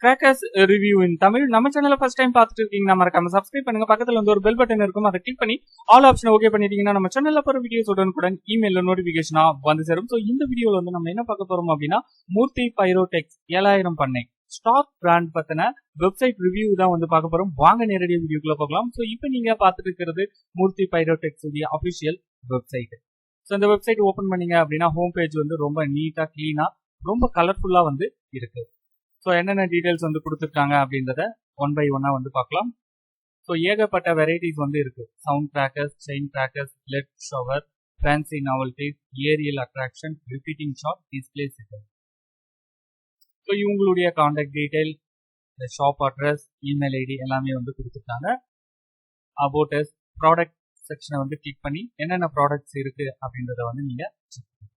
Crackers review இன் தமிழ். நம்ம சேனலை first time பார்த்துட்டு இருக்கீங்கன்னா மறக்காம சப்ஸ்கிரைப் பண்ணுங்க. பக்கத்துல வந்து ஒரு பெல் பட்டன் இருக்கும், அதை கிளிக் பண்ணி ஆல் ஆப்ஷன் ஓகே பண்ணிட்டீங்கன்னா நம்ம சேனல்ல போற வீடியோஸ் உடனுக்குடன் இமெயில நோட்டிபிகேஷனா வந்து சேரும். ஸோ இந்த வீடியோல வந்து நம்ம என்ன பார்க்க போறோம் அப்படின்னா, மூர்த்தி பைரோடெக்ஸ் 7000 பண்ணை ஸ்டாக் பிராண்ட் பத்தின வெப்சைட் ரிவ்யூ தான் வந்து பார்க்க போறோம். வாங்க நேரடியாக வீடியோக்குள்ள பார்க்கலாம். ஸோ இப்போ நீங்க பார்த்துட்டு இருக்கிறது மூர்த்தி பைரோடெக்ஸ் உடைய அபிஷியல் வெப்சைட். ஸோ இந்த வெப்சைட் ஓபன் பண்ணீங்க அப்படின்னா ஹோம் பேஜ் வந்து ரொம்ப நீட்டா கிளீனா ரொம்ப கலர்ஃபுல்லா வந்து இருக்கு. ஸோ என்னென்ன டீடைல்ஸ் வந்து கொடுத்துருக்காங்க அப்படின்றத ஒன் பை ஒன்னா வந்து பார்க்கலாம். ஸோ ஏகப்பட்ட வெரைட்டிஸ் வந்து இருக்கு. Sound crackers, chain crackers, led shower, fancy novelties, aerial attraction, repeating shot, display system. So இவங்களுடைய contact detail, shop address, email ID எல்லாமே வந்து கொடுத்துருக்காங்க. அபவுட் அஸ் ப்ராடக்ட் செக்ஷனை வந்து கிளிக் பண்ணி என்னென்ன ப்ராடக்ட்ஸ் இருக்கு அப்படின்றத வந்து நீங்க செக் பண்ணுங்க.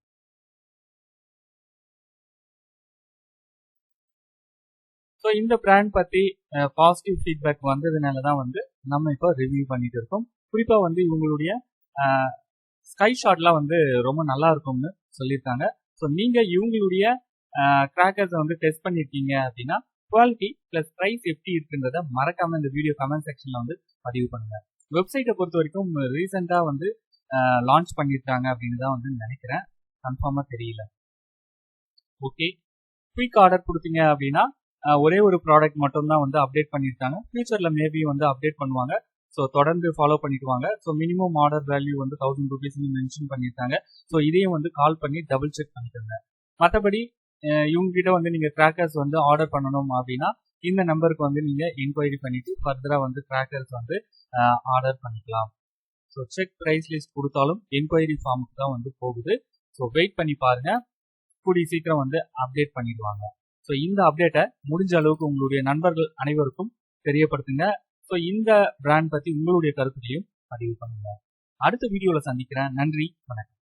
ஸோ இந்த பிராண்ட் பத்தி பாசிட்டிவ் ஃபீட்பேக் வந்ததுனால தான் வந்து நம்ம இப்போ ரிவ்யூ பண்ணிட்டு இருக்கோம். குறிப்பா வந்து இவங்களுடைய ஸ்கை ஷாட்லாம் வந்து ரொம்ப நல்லா இருக்கும்னு சொல்லியிருக்காங்க. ஸோ நீங்க இவங்களுடைய கிராக்கர்ஸை வந்து டெஸ்ட் பண்ணிருக்கீங்க அப்படின்னா குவாலிட்டி பிளஸ் ப்ரைஸ் எப்படி இருக்குன்றத மறக்காம இந்த வீடியோ கமெண்ட் செக்ஷன்ல வந்து பதிவு பண்ணுங்க. வெப்சைட்டை பொறுத்த வரைக்கும் ரீசெண்டா வந்து லான்ச் பண்ணிருக்காங்க அப்படின்னு தான் வந்து நினைக்கிறேன், கன்ஃபார்மா தெரியல. ஓகே, குயிக் ஆர்டர் கொடுத்தீங்க அப்படின்னா ஒரே ஒரு ப்ராடக்ட் மட்டும் தான் வந்து அப்டேட் பண்ணியிருக்காங்க. ஃபியூச்சர்ல மேபி வந்து அப்டேட் பண்ணுவாங்க. ஸோ தொடர்ந்து ஃபாலோ பண்ணிக்குவாங்க. ஸோ மினிமம் ஆர்டர் வேல்யூ வந்து 1000 rupees மென்ஷன் பண்ணியிருக்காங்க. ஸோ இதையும் வந்து கால் பண்ணி டபுள் செக் பண்ணிக்கோங்க. மற்றபடி இவங்க கிட்ட வந்து நீங்க கிராக்கர்ஸ் வந்து ஆர்டர் பண்ணணும் அப்படின்னா இந்த நம்பருக்கு வந்து நீங்க என்கொயரி பண்ணிட்டு ஃபர்தரா வந்து கிராக்கர்ஸ் வந்து ஆர்டர் பண்ணிக்கலாம். ஸோ செக் பிரைஸ் லிஸ்ட் கொடுத்தாலும் என்கொயரி ஃபார்முக்கு தான் வந்து போகுது. ஸோ வெயிட் பண்ணி பாருங்க, கூடிய சீக்கிரம் வந்து அப்டேட் பண்ணிடுவாங்க. ஸோ இந்த அப்டேட்டை முடிஞ்ச அளவுக்கு உங்களுடைய நண்பர்கள் அனைவருக்கும் தெரியப்படுத்துங்க. ஸோ இந்த பிராண்ட் பத்தி உங்களுடைய கருத்துக்களையும் பதிவு பண்ணுங்க. அடுத்த வீடியோல சந்திக்கிறேன். நன்றி, வணக்கம்.